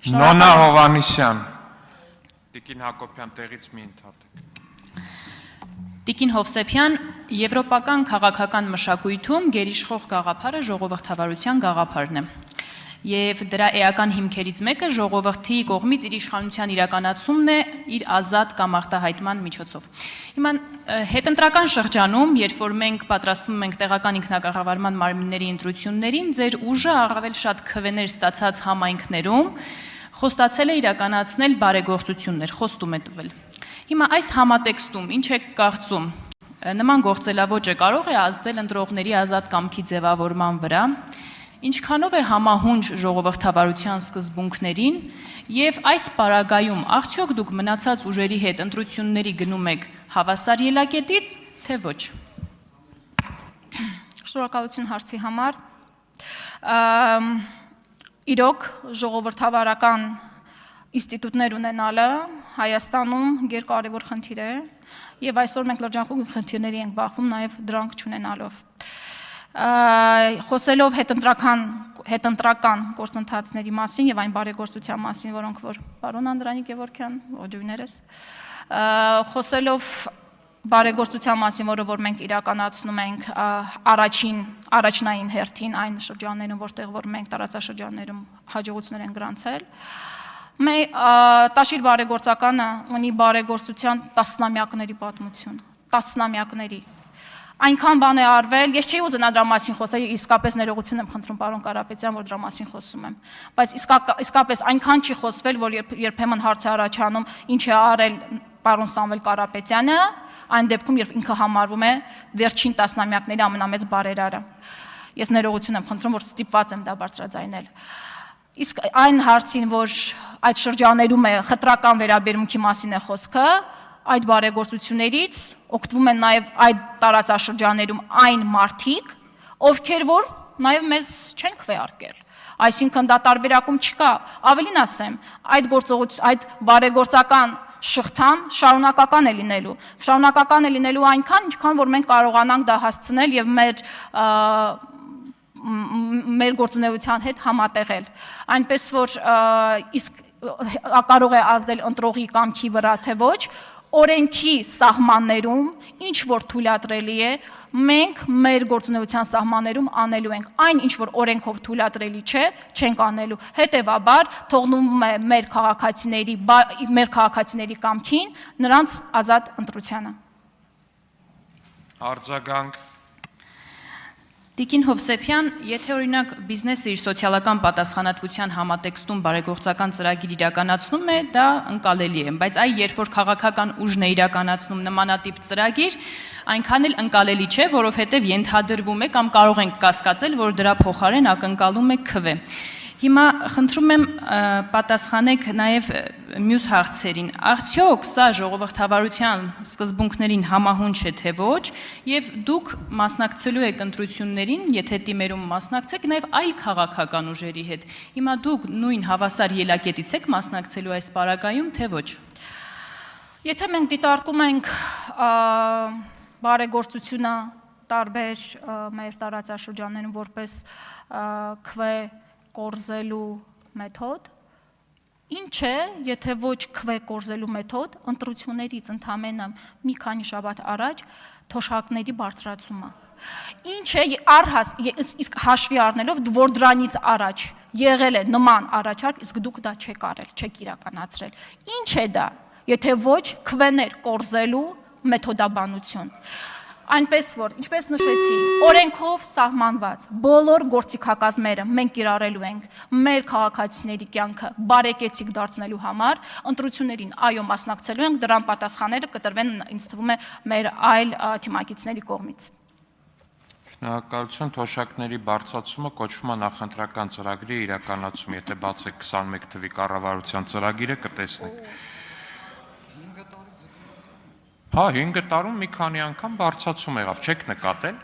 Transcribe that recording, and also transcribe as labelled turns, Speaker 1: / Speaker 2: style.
Speaker 1: Նոնա Հովանիսյան, Տիկին Հակոբյան տեղից մի ընդհատեք։
Speaker 2: Տիկին Հովսեփյան, եվրոպական քաղաքական մշակույթում գերիշխող գաղափարը ժողովրդավարության գաղափարն է։ Եվ դրա էական հիմքերից մեկը ժողովրդի կողմից իր իշխանության իրականացումն է իր ազատ կամ արտահայտման միջոցով։ Հիմա հետընտրական շրջանում, երբ որ մենք պատրաստվում ենք տեղական ինքնակառավարման մարմինների ընտրություններին, ձեր ուժը առավել շատ քվեներ ստացած համայնքներում խոստացել է իրականացնել բարեգործություններ, խոստում է տվել։ Հիմա այս համատեքստում ինչ եք կարծում, նման գործելավոճը կարող է ազդել ընտրողների ազատ կամքի ձևավորման վրա, ինչքանով է համահունչ ժողովրդավարության սկզբունքներին եւ այս պարագայում արդյոք դուք մնացած ուժերի հետ ընտրությունների գնում եք հավասար ելակետից, թե ոչ։
Speaker 3: Շնորհակալություն հարցի համար։ Իրոք ժողովրդավարական ինստիտուտներ ունենալը Հայաստանում երկարևոր խնդիր է եւ այսօր մենք լրջախուղ խնդիրների ենք բախվում նաեւ դրանք չունենալով։ Խոսելով հետընտրական գործընթացների մասին եւ այն բարեգործության մասին, որոնք որ պարոն Անդրանիկ Գևորգյան, ողջույններս, խոսելով բարեգործության մասին, որը որ մենք իրականացնում ենք առաջնային հերթին այն շրջաններում, որտեղ որ մենք տարածաշրջաններում հաջողություններ ենք գրանցել, Տաշիր բարեգործականը ունի բարեգործության տասնամյակների պատմություն, տասնամյակների։ Այնքան բան է արվել, ես չի ուզենա դրա մասին խոսել, իսկապես ներողություն եմ խնդրում պարոն Կարապետյան, որ դրա մասին խոսում եմ, բայց իսկապես այնքան չի խոսվել, որ երբեմն հարց է առաջանում, ինչ է արել պարոն Սամվել Կարապետյանը, այն դեպքում, երբ ինքը համարվում է վերջին տասնամյակների ամենամեծ բարերարը։ Ես ներողություն եմ խնդրում, որ ստիպված եմ դա բարձրաձայնել։ Իսկ այն հարցին, որ այդ շրջաներում է խտրական վերաբերմունքի մասին է խոսքը, այդ բարեգործություններից օգտվում են նաև այդ տարածաշրջաներում այն մարդիկ, ովքեր որ նաև մեզ չեն քվեարկել։ Այսինքն դա տարբերակում չկա, ավելին ասեմ, այդ բարեգործական շղթան շարունակական է լինելու այնքան, ինչքան որ մենք կարողանանք դա հասցնել եւ մեր գործունեության հետ համատեղել։ Այնպես որ իսկ կարող է ազդել ընտրողի կամքի վրա թե ոչ, օրենքի սահմաններում ինչ որ թույլատրելի է, մենք մեր գործունեության սահմաններում անելու ենք, այն ինչ որ օրենքով թույլատրելի չէ, չենք անելու։ Հետևաբար թողնում է մեր քաղաքացիների կամքին նրանց ազատ ընտրությանը։
Speaker 1: Արձագանք։
Speaker 2: Տիկին Հովսեփյան, եթե օրինակ բիզնեսը իր սոցիալական պատասխանատվության համատեքստում բարեգործական ծրագիր իրականացնում է, դա ընկալելի է, բայց երբ որ քաղաքական ուժն է իրականացնում նմանատիպ ծրագիր, այնքան էլ ընկալելի չէ, որովհետև ենթադրվում է կամ կարող ենք կասկածել, որ դրա փոխարեն ակնկալում է քվե։ Հիմա խնդրում եմ պատասխանեք նաև մյուս հարցերին, արդյոք սա ժողովրդավարության սկզբունքներին համահունչ է թե ոչ, եւ դուք մասնակցելու եք ընտրություններին, եթե դիմերում մասնակցեք, նաև այլ քաղաքական ուժերի հետ։ Հիմա դուք նույն հավասար ելակետից եք մասնակցելու այս պարագայում, թե ոչ։
Speaker 3: Եթե մենք դիտարկում ենք բարեգործությունը տարբեր մեր տարածաշրջաններում որպես քվե կորզելու մեթոդ, ինչ է, եթե ոչ քվե կորզելու մեթոդ, ընտրություններից ընդամենը մի քանի շաբաթ առաջ թոշակների բարձրացումը։ Ինչ է իսկ հաշվի առնելով, որ դրանից առաջ եղել է նման առաջարկ, իսկ դուք դա չեք արել, չեք իրականացրել։ Ինչ է դա, եթե ոչ քվեներ կորզելու մեթոդաբանություն։ Այնպես որ, ինչպես նշեցի, օրենքով սահմանված բոլոր գործիքակազմերը մենք կիրառելու ենք մեր քաղաքացիների կյանքը բարեկեցիկ դարձնելու համար, ընտրություններին այո մասնակցելու ենք, դրան պատասխանները կտրվեն, ինձ թվում է, մեր այլ թիմակիցների կողմից։
Speaker 1: Շնորհակալություն, թոշակների բարձրացումը կոչվում է նախընտրական ծրագրի իրականացում, եթե բացեք 21 թվականի կառավարության ծրագիրը կտեսնեք։ Հա, 5 տարում մի քանի անգամ բարձրացում եղավ, չեք նկատել։